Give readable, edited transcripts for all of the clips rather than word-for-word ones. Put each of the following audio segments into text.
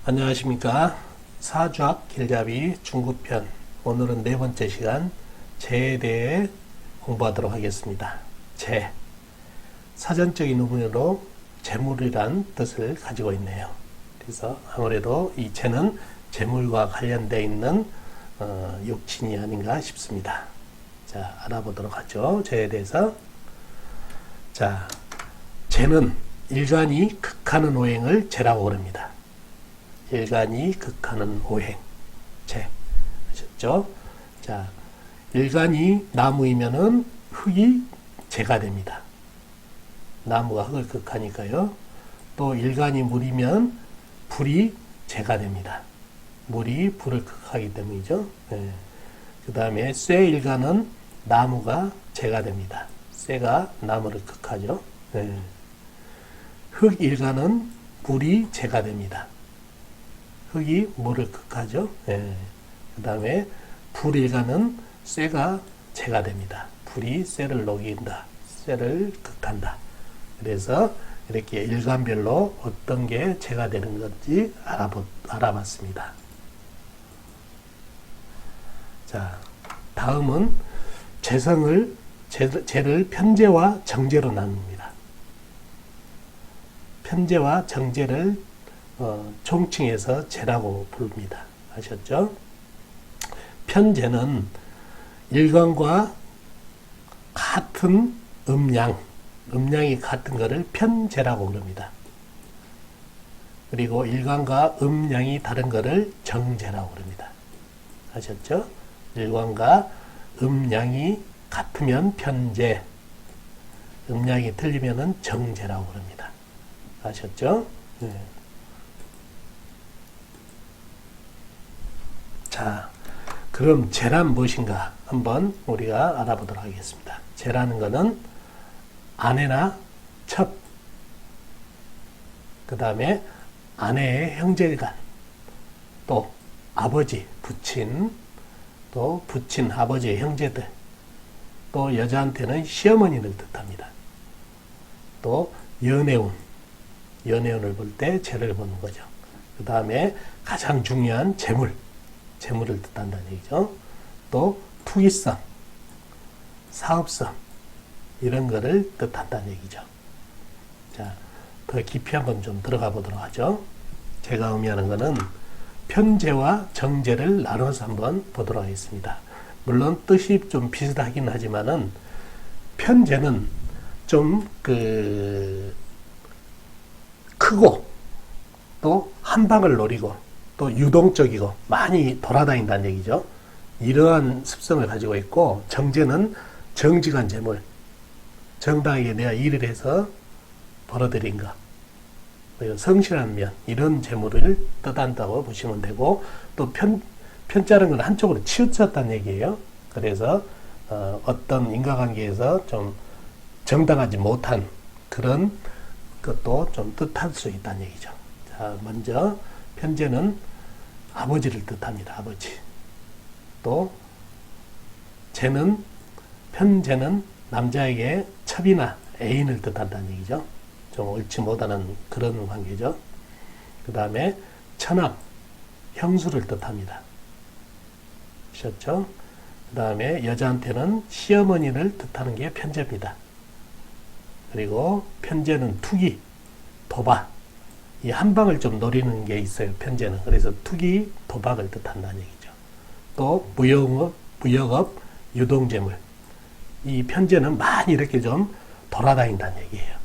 안녕하십니까. 사주학 길잡이 중급편, 오늘은 네 번째 시간 재에 대해 공부하도록 하겠습니다. 재, 사전적인 의미로 재물이란 뜻을 가지고 있네요. 그래서 아무래도 이 재는 재물과 관련되어 있는 욕진이 아닌가 싶습니다. 자, 알아보도록 하죠. 재에 대해서. 자, 재는 일간이 극하는 오행을 재라고 그럽니다. 일간이 극하는 오행, 재. 아셨죠? 자, 일간이 나무이면은 흙이 재가 됩니다. 나무가 흙을 극하니까요. 또 일간이 물이면 불이 재가 됩니다. 물이 불을 극하기 때문이죠. 네. 그 다음에 쇠 일간은 나무가 재가 됩니다. 쇠가 나무를 극하죠. 네. 흙 일간은 물이 재가 됩니다. 흙이 물을 극하죠. 예. 그 다음에 불일간은 쇠가 재가 됩니다. 불이 쇠를 녹인다. 쇠를 극한다. 그래서 이렇게 일간별로 어떤 게 재가 되는 건지 알아봤습니다. 자, 다음은 재를 편재와 정재로 나눕니다. 편재와 정재를 총칭해서 재라고 부릅니다. 아셨죠? 편재는 일간과 같은 음양이 같은 것을 편재라고 부릅니다. 그리고 일간과 음양이 다른 것을 정재라고 부릅니다. 아셨죠? 일간과 음양이 같으면 편재, 음양이 틀리면 정재라고 부릅니다. 아셨죠? 네. 자, 그럼 재란 무엇인가 한번 우리가 알아보도록 하겠습니다. 재라는 것은 아내나 첩, 그 다음에 아내의 형제간, 또 아버지, 부친, 또 부친 아버지의 형제들, 또 여자한테는 시어머니를 뜻합니다. 또 연애운을 볼 때 재를 보는 거죠. 그 다음에 가장 중요한 재물을 뜻한다는 얘기죠. 또 투기성, 사업성 이런 거를 뜻한다는 얘기죠. 자, 더 깊이 한번 좀 들어가 보도록 하죠. 제가 의미하는 것은 편재와 정재를 나눠서 한번 보도록 하겠습니다. 물론 뜻이 좀 비슷하긴 하지만은 편재는 좀 크고 또 한 방을 노리고 또 유동적이고 많이 돌아다닌다는 얘기죠. 이러한 습성을 가지고 있고, 정재는 정직한 재물, 정당하게 내가 일을 해서 벌어들인 것, 그리고 성실한 면, 이런 재물을 뜻한다고 보시면 되고, 또 편자는 건 한쪽으로 치우쳤다는 얘기예요. 그래서 어떤 인과관계에서 좀 정당하지 못한 그런 것도 좀 뜻할 수 있다는 얘기죠. 자, 먼저 편재는 아버지를 뜻합니다. 아버지. 또 편재는 남자에게 첩이나 애인을 뜻한다는 얘기죠. 좀 옳지 못하는 그런 관계죠. 그 다음에 처남, 형수를 뜻합니다. 아셨죠? 그 다음에 여자한테는 시어머니를 뜻하는 게 편재입니다. 그리고 편재는 투기, 도박, 이 한 방을 좀 노리는 게 있어요. 편재는. 그래서 투기, 도박을 뜻한다는 얘기죠. 또 무역업, 유동재물. 이 편재는 많이 이렇게 좀 돌아다닌다는 얘기예요.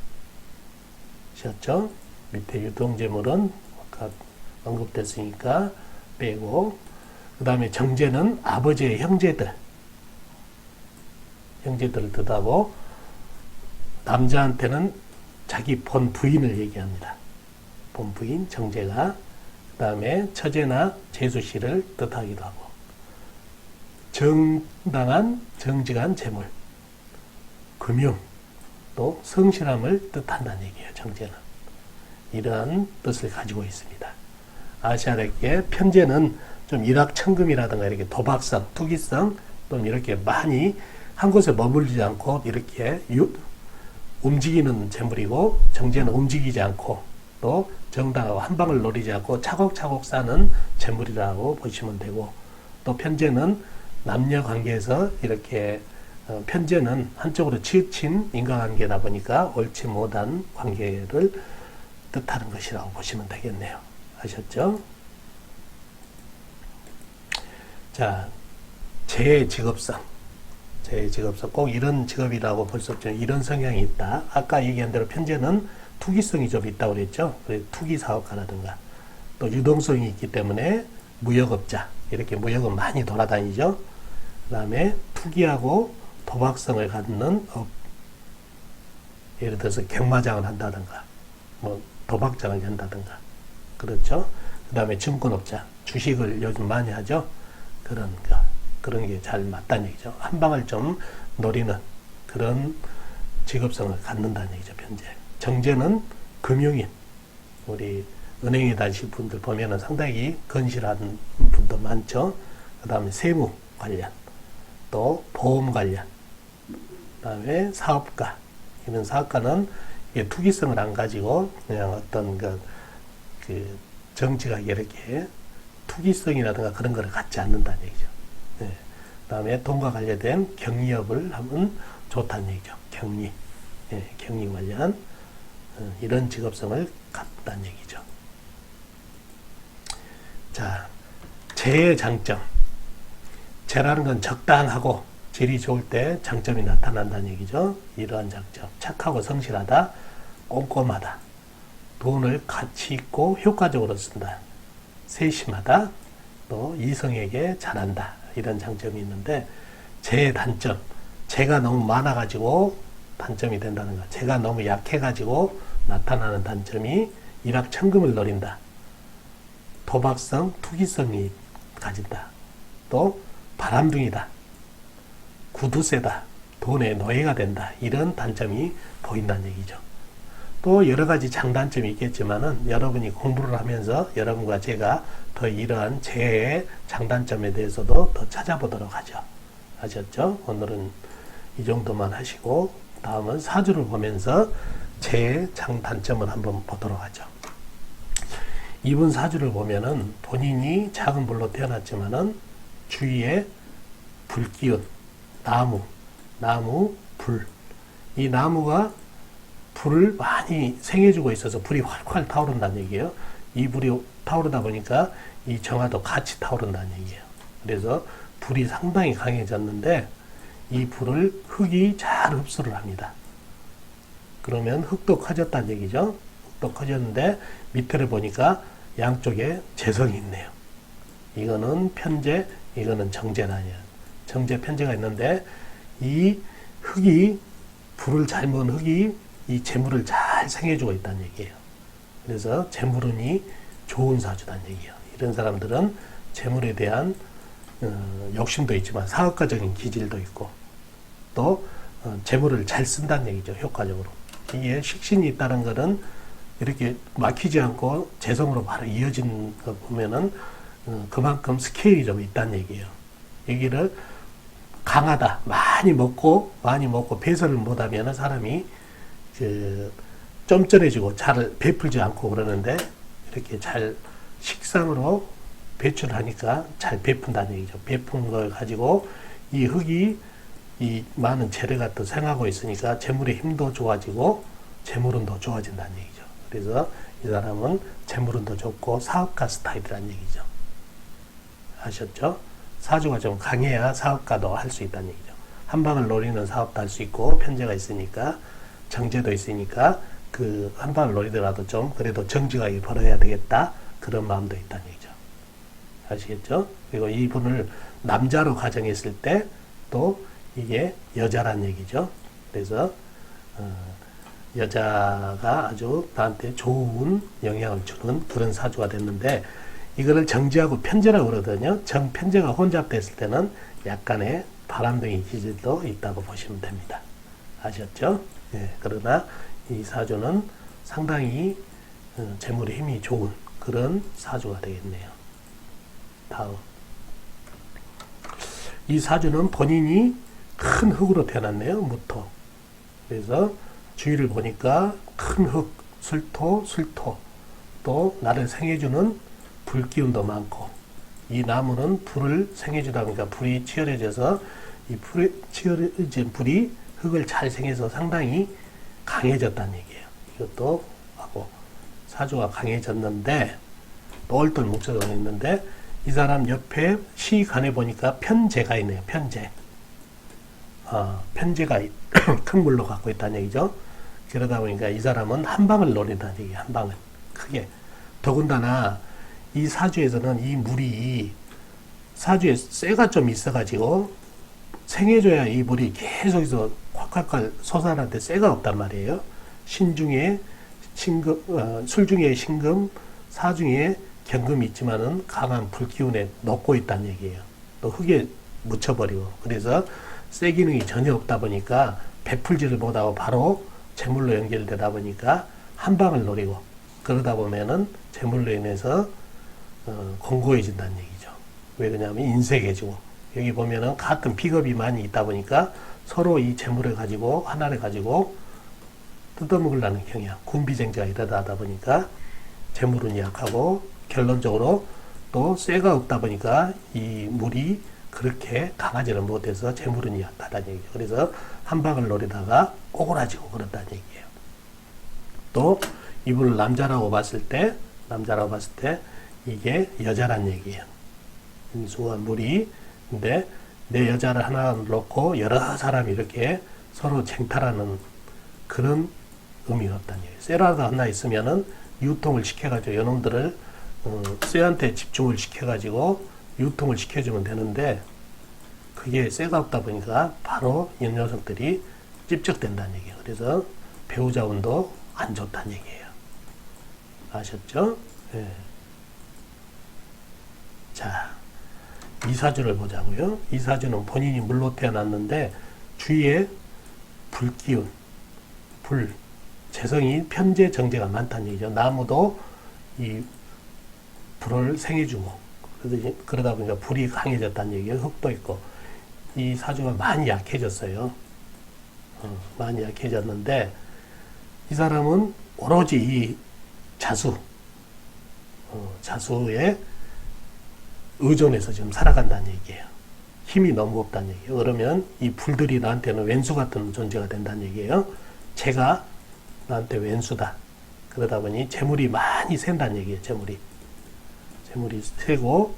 아셨죠? 밑에 유동재물은 아까 언급됐으니까 빼고, 그 다음에 정재는 아버지의 형제들을 뜻하고, 남자한테는 자기 본 부인을 얘기합니다. 본 부인, 정재가. 그 다음에 처제나 재수씨를 뜻하기도 하고, 정당한, 정직한 재물, 금융, 또 성실함을 뜻한다는 얘기예요. 정재는. 이러한 뜻을 가지고 있습니다. 아시아에게 편제는 좀 일확천금이라든가 이렇게 도박성, 투기성, 또 이렇게 많이 한 곳에 머물지 않고 이렇게 움직이는 재물이고, 정제는 움직이지 않고 또 정당하고 한 방을 노리지 않고 차곡차곡 쌓는 재물이라고 보시면 되고, 또 편제는 남녀 관계에서 이렇게 편제는 한쪽으로 치우친 인간관계다 보니까 옳지 못한 관계를 뜻하는 것이라고 보시면 되겠네요. 아셨죠? 자, 제 직업성 꼭 이런 직업이라고 볼 수 없죠. 이런 성향이 있다. 아까 얘기한 대로 편제는 투기성이 좀 있다고 그랬죠. 그래서 투기 사업가라든가 또 유동성이 있기 때문에 무역업자, 이렇게 무역은 많이 돌아다니죠. 그 다음에 투기하고 도박성을 갖는 업, 예를 들어서 경마장을 한다든가 뭐 도박장을 한다든가, 그렇죠. 그 다음에 증권업자, 주식을 요즘 많이 하죠. 그런 게 잘 맞다는 얘기죠. 한 방을 좀 노리는 그런 직업성을 갖는다는 얘기죠. 편제. 정제는 금융인, 우리 은행에 다니실 분들 보면은 상당히 건실한 분도 많죠. 그 다음에 세무 관련, 또 보험 관련, 그 다음에 사업가. 이런 사업가는 이게 투기성을 안 가지고 그냥 어떤 그 정치가 이렇게 투기성이라든가 그런 거를 갖지 않는다는 얘기죠. 네. 그 다음에 돈과 관련된 경리업을 하면 좋다는 얘기죠. 경리. 네, 경리 관련 이런 직업성을 갖다는 얘기죠. 자, 재의 장점. 재라는 건 적당하고 질이 좋을 때 장점이 나타난다는 얘기죠. 이러한 장점. 착하고 성실하다, 꼼꼼하다, 돈을 가치 있고 효과적으로 쓴다, 세심하다, 또 이성에게 잘한다, 이런 장점이 있는데, 재의 단점. 재가 너무 많아가지고 단점이 된다는 것. 재가 너무 약해가지고 나타나는 단점이 일확천금을 노린다, 도박성, 투기성이 가진다, 또 바람둥이다, 구두쇠다, 돈의 노예가 된다, 이런 단점이 보인다는 얘기죠. 또 여러 가지 장단점이 있겠지만은 여러분이 공부를 하면서 여러분과 제가 더 이러한 재의 장단점에 대해서도 더 찾아보도록 하죠. 아셨죠? 오늘은 이 정도만 하시고 다음은 사주를 보면서 재의 장단점을 한번 보도록 하죠. 이분 사주를 보면은 본인이 작은 불로 태어났지만은 주위에 불기운, 나무, 불. 이 나무가 불을 많이 생해주고 있어서 불이 활활 타오른다는 얘기예요. 이 불이 타오르다 보니까 이 정화도 같이 타오른다는 얘기예요. 그래서 불이 상당히 강해졌는데 이 불을 흙이 잘 흡수를 합니다. 그러면 흙도 커졌다는 얘기죠. 흙도 커졌는데 밑에를 보니까 양쪽에 재성이 있네요. 이거는 편재, 이거는 정재란이에요. 정재, 편재가 있는데 이 흙이, 불을 잘 먹은 흙이 이 재물을 잘 생해주고 있다는 얘기예요. 그래서 재물운이 좋은 사주다는 얘기예요. 이런 사람들은 재물에 대한 욕심도 있지만 사업가적인 기질도 있고 또 재물을 잘 쓴다는 얘기죠. 효과적으로. 이게 식신이 있다는 것은 이렇게 막히지 않고 재성으로 바로 이어진 거 보면은 그만큼 스케일이 좀 있다는 얘기예요. 여기를 강하다, 많이 먹고 배설을 못하면 사람이 쫌쫌해지고 잘 베풀지 않고 그러는데 이렇게 잘 식상으로 배출하니까 잘 베푼다는 얘기죠. 베푼 걸 가지고 이 흙이 이 많은 재료가 또 생하고 있으니까 재물의 힘도 좋아지고 재물운도 좋아진다는 얘기죠. 그래서 이 사람은 재물운도 좋고 사업가 스타일이라는 얘기죠. 아셨죠? 사주가 좀 강해야 사업가도 할 수 있다는 얘기죠. 한 방을 노리는 사업도 할 수 있고 편제가 있으니까 정제도 있으니까 그 한 방을 노리더라도 좀 그래도 정직하게 벌어야 되겠다, 그런 마음도 있다는 얘기죠. 아시겠죠? 그리고 이분을 남자로 가정했을 때 또 이게 여자란 얘기죠. 그래서 여자가 아주 나한테 좋은 영향을 주는 그런 사주가 됐는데 이거를 정제하고 편제라고 그러거든요. 정편제가 혼잡됐을 때는 약간의 바람둥이 기질도 있다고 보시면 됩니다. 아셨죠? 예, 그러나 이 사주는 상당히 재물의 힘이 좋은 그런 사주가 되겠네요. 다음. 이 사주는 본인이 큰 흙으로 태어났네요. 무토. 그래서 주위를 보니까 큰 흙, 술토, 또 나를 생해주는 불기운도 많고, 이 나무는 불을 생해주다 보니까 불이 치열해져서 이 불이 치열해진 불이 흙을 잘 생해서 상당히 강해졌다는 얘기예요. 이것도 하고, 사주가 강해졌는데 또 얼떨묵서가 있는데, 이 사람 옆에 시간에 보니까 편재가 있네요. 편재. 편재가 큰 물로 갖고 있다는 얘기죠. 그러다 보니까 이 사람은 한 방을 노린다는 얘기예요. 한 방을. 크게. 더군다나 이 사주에서는 이 물이 사주에 쇠가 좀 있어가지고 생해줘야 이 물이 계속해서 콸콸콸 솟아나는데 쇠가 없단 말이에요. 신중에 신금, 술 중에 신금, 사 중에 경금이 있지만은 강한 불기운에 녹고 있다는 얘기예요. 또 흙에 묻혀버리고. 그래서 쇠 기능이 전혀 없다 보니까 베풀지를 못하고 바로 재물로 연결되다 보니까 한 방을 노리고, 그러다 보면은 재물로 인해서 공고해진다는 얘기죠. 왜 그러냐면 인색해지고, 여기 보면은 같은 비겁이 많이 있다 보니까 서로 이 재물을 가지고 하나를 가지고 뜯어먹으려는 경향, 군비쟁자가 이러다 하다 보니까 재물은 약하고, 결론적으로 또 쇠가 없다 보니까 이 물이 그렇게 강하지는 못해서 재물은 약하다는 얘기죠. 그래서 한 방을 노리다가 오그라지고 그런다는 얘기예요. 또 이분을 남자라고 봤을 때 이게 여자란 얘기예요. 인수와 물이. 근데 내 여자를 하나 놓고 여러 사람이 이렇게 서로 쟁탈하는 그런 의미가 없다는 얘기예요. 쇠라도 하나 있으면은 유통을 시켜가지고 여놈들을 쇠한테 집중을 시켜가지고 유통을 시켜주면 되는데, 그게 쇠가 없다 보니까 바로 이 녀석들이 찝적된다는 얘기예요. 그래서 배우자 운도 안 좋다는 얘기예요. 아셨죠? 네. 자, 이 사주를 보자고요. 이 사주는 본인이 물로 태어났는데 주위에 불기운, 불, 재성이 편재 정제가 많다는 얘기죠. 나무도 이 불을 생해주고, 그러다 보니까 불이 강해졌다는 얘기예요. 흙도 있고. 이 사주가 많이 약해졌어요. 많이 약해졌는데, 이 사람은 오로지 이 자수에 의존해서 지금 살아간다는 얘기예요. 힘이 너무 없다는 얘기예요. 그러면 이 불들이 나한테는 왼수 같은 존재가 된다는 얘기예요. 제가 나한테 왼수다. 그러다 보니 재물이 많이 샌다는 얘기예요. 재물이 세고,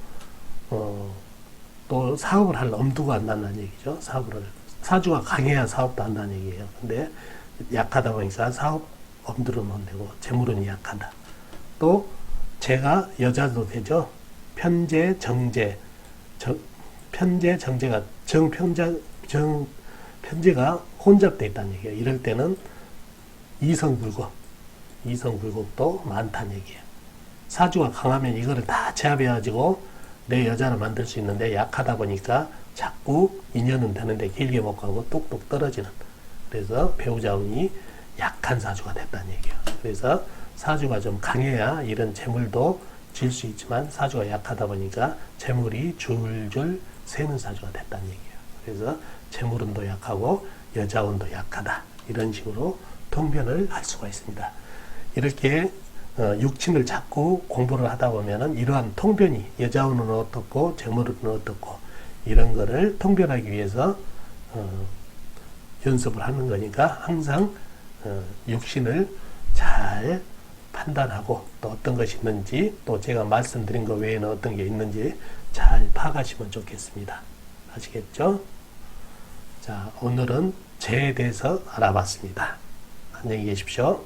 또 사업을 할 엄두가 안 난다는 얘기죠. 사주가 강해야 사업도 한다는 얘기예요. 근데 약하다 보니까 사업 엄두를 못 내고 재물은 약하다. 또 제가 여자도 되죠. 편재 정제가 편재가 혼잡돼 있다는 얘기예요. 이럴 때는 이성불곡도 많다는 얘기예요. 사주가 강하면 이거를 다 제압해가지고 내 여자를 만들 수 있는데, 약하다 보니까 자꾸 인연은 되는데 길게 못 가고 뚝뚝 떨어지는, 그래서 배우자 운이 약한 사주가 됐다는 얘기예요. 그래서 사주가 좀 강해야 이런 재물도 질 수 있지만, 사주가 약하다 보니까 재물이 줄줄 새는 사주가 됐다는 얘기예요. 그래서 재물운도 약하고 여자운도 약하다, 이런 식으로 통변을 할 수가 있습니다. 이렇게 육친을 자꾸 공부를 하다 보면은 이러한 통변이, 여자운은 어떻고 재물운은 어떻고, 이런 거를 통변하기 위해서 연습을 하는 거니까, 항상 육신을 잘 판단하고, 또 어떤 것이 있는지, 또 제가 말씀드린 것 외에는 어떤 게 있는지 잘 파악하시면 좋겠습니다. 아시겠죠? 자, 오늘은 재에 대해서 알아봤습니다. 안녕히 계십시오.